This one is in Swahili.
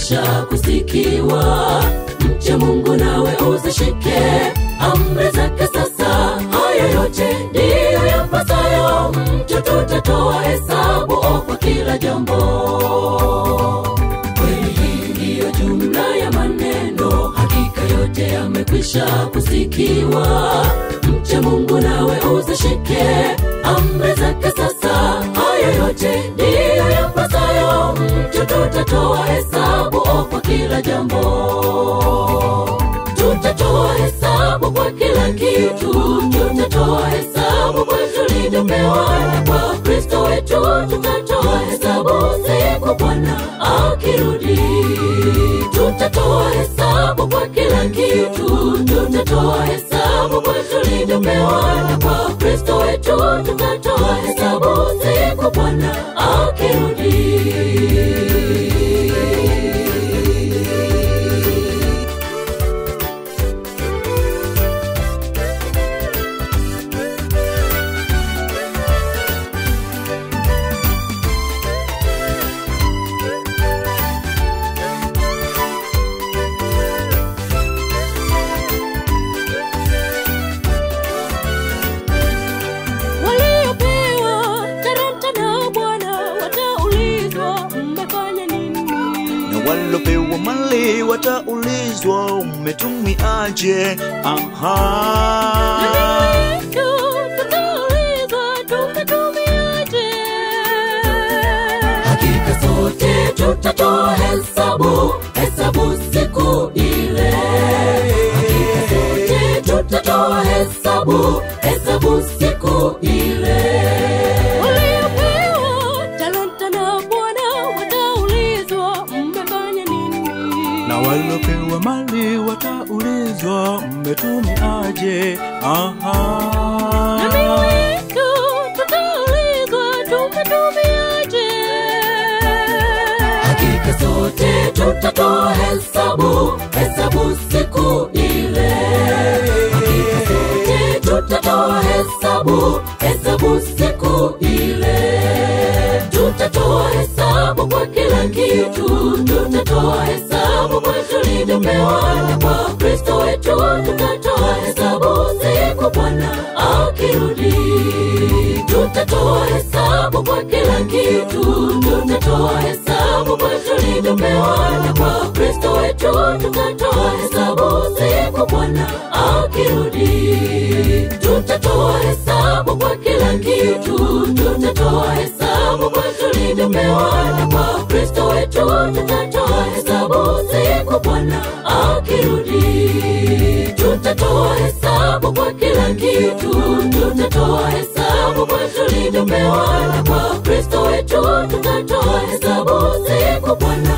yamekwisha kusikiwa. Mche Mungu nawe uzishike amri zake sasa. Haya yote ndiyo yapasayo mtu, tutatoa hesabu kwa kila jambo. Kweli hii ndiyo jumla ya maneno, hakika yote yamekwisha kusikiwa. Mche Mungu nawe uzishike amri zake sasa. Haya yote ndiyo yapasayo mtu, tutatoa hesabu kwa kila jambo. Tutatoa hesabu kwa kila kitu, tutatoa hesabu kwa tulivyopewa na kwa Kristo wetu. Tutatoa hesabu siku Bwana akirudi. Tutatoa hesabu kwa kila kitu, tutatoa hesabu kwa tulivyopewa na kwa Kristo wetu. Tutatoa hesabu siku Bwana akirudi. Walopewa mali wataulizwa umetumiaje. Hakika sote tutatoa hesabu, hesabu siku ile. Hakika sote tutatoa hesabu, hesabu siku ile. Walopewa mali wataulizwa mmetumiaje. Hakika sote tutatoa hesabu, hesabu siku ile. Hakika sote tutatoa hesabu, hesabu siku ile. Tutatoa hesabu kwa kila kitu, tutatoa hesabu kwa tulivyopewa na kwa Kristo wetu. Tutatoa hesabu siku Bwana akirudi. Tutatoa hesabu kwa kila kitu, tutatoa hesabu kwa tulivyopewa na kwa Kristo wetu. Tutatoa hesabu siku Bwana akirudi. Tutatoa hesabu kwa kila kitu, tutatoa hesabu kwa tulivyopewa na kwa Kristo wetu. Tutatoa hesabu siku Bwana akirudi. Tutatoa hesabu kwa kila kitu, tutatoa hesabu kwa tulivyopewa na kwa Kristo wetu. Tutatoa hesabu siku Bwana